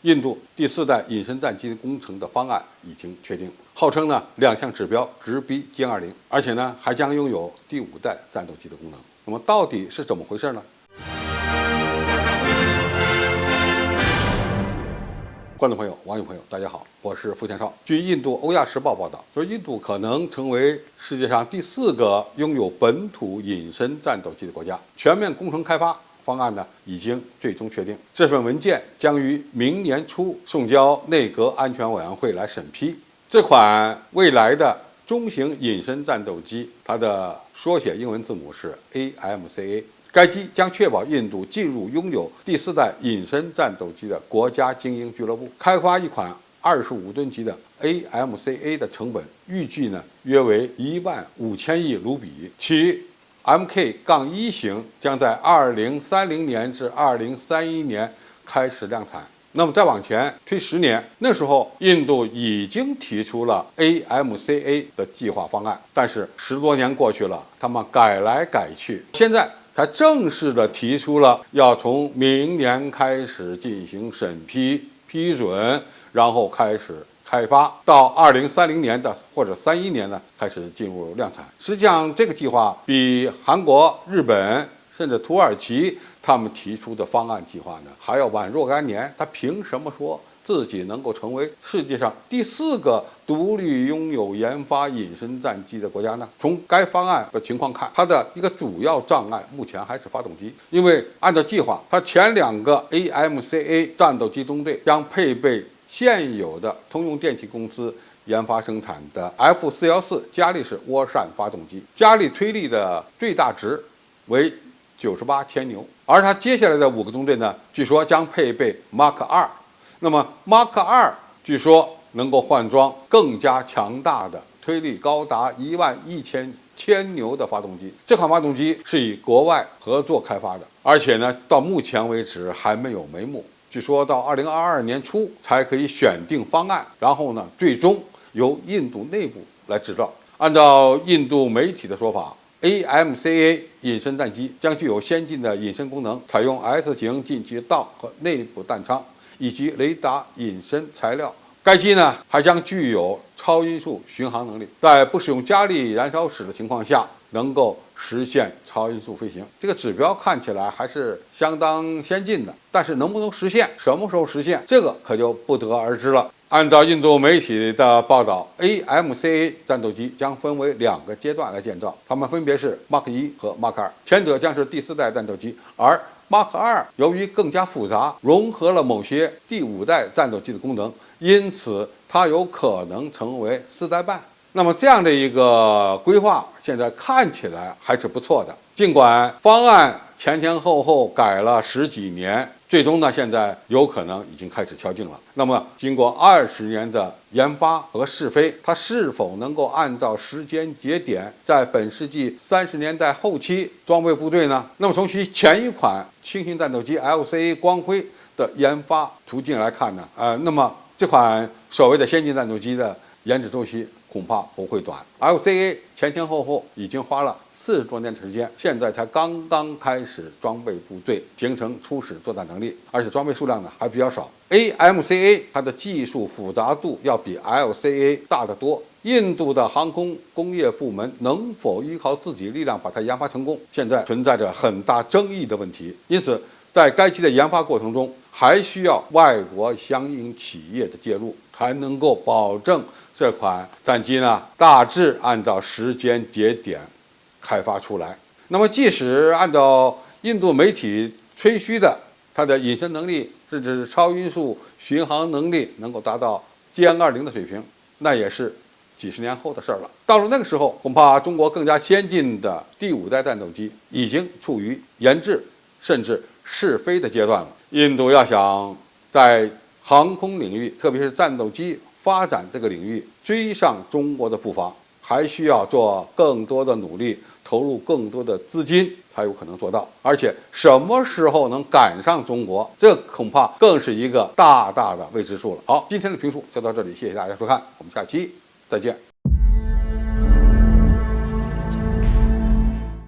印度第4代隐身战机工程的方案已经确定，号称呢2项指标直逼歼20，而且呢还将拥有第5代战斗机的功能。那么到底是怎么回事呢？观众朋友、网友朋友，大家好，我是付天少。据印度《欧亚时报》报道，说印度可能成为世界上第4个拥有本土隐身战斗机的国家。全面工程开发方案呢已经最终确定，这份文件将于明年初送交内阁安全委员会来审批。这款未来的中型隐身战斗机，它的缩写英文字母是 AMCA。该机将确保印度进入拥有第4代隐身战斗机的国家精英俱乐部。开发一款25吨级的 AMCA 的成本预计呢约为15000亿卢比，其 MK-1 型将在2030年至2031年开始量产。那么再往前推10年，那时候印度已经提出了 AMCA 的计划方案，但是10多年过去了，他们改来改去，现在才正式的提出了要从明年开始进行审批批准，然后开始开发，到2030年的或者31年呢开始进入量产。实际上这个计划比韩国、日本甚至土耳其他们提出的方案计划呢还要晚若干年。他凭什么说自己能够成为世界上第4个独立拥有研发隐身战机的国家呢？从该方案的情况看，它的一个主要障碍目前还是发动机，因为按照计划，它前2个 AMCA 战斗机中队将配备现有的通用电气公司研发生产的 F414加力式涡扇发动机，加力推力的最大值为98千牛，而它接下来的5个中队呢，据说将配备 Mark 2。那么 Mark 2据说能够换装更加强大的推力高达11000千牛的发动机。这款发动机是以国外合作开发的，而且呢到目前为止还没有眉目，据说到2022年初才可以选定方案，然后呢最终由印度内部来制造。按照印度媒体的说法， AMCA 隐身战机将具有先进的隐身功能，采用 S 型进气道和内部弹舱以及雷达隐身材料。该机呢还将具有超音速巡航能力，在不使用加力燃烧室的情况下能够实现超音速飞行。这个指标看起来还是相当先进的，但是能不能实现，什么时候实现，这个可就不得而知了。按照印度媒体的报道， AMCA 战斗机将分为2个阶段来建造，它们分别是 Mark 1和 Mark 2。前者将是第4代战斗机，而Mark 2由于更加复杂，融合了某些第5代战斗机的功能，因此它有可能成为4代半。那么这样的一个规划现在看起来还是不错的，尽管方案前后后改了10几年，最终呢现在有可能已经开始敲定了。那么经过20年的研发和试飞，它是否能够按照时间节点在本世纪30年代后期装备部队呢？那么从其前一款轻型战斗机 LCA 光辉的研发途径来看呢，那么这款所谓的先进战斗机的研制周期恐怕不会短。LCA 前后已经花了40多年的时间，现在才刚刚开始装备部队，形成初始作战能力，而且装备数量呢还比较少。AMCA 它的技术复杂度要比 LCA 大得多，印度的航空工业部门能否依靠自己力量把它研发成功，现在存在着很大争议的问题。因此在该机的研发过程中，还需要外国相应企业的介入，才能够保证这款战机呢大致按照时间节点开发出来。那么即使按照印度媒体吹嘘的它的隐身能力甚至超音速巡航能力能够达到歼20的水平，那也是几十年后的事儿了。到了那个时候，恐怕中国更加先进的第5代战斗机已经处于研制甚至试飞的阶段了。印度要想在航空领域，特别是战斗机发展这个领域追上中国的步伐，还需要做更多的努力，投入更多的资金才有可能做到。而且什么时候能赶上中国，这恐怕更是一个大大的未知数了。好，今天的评述就到这里，谢谢大家收看，我们下期再见。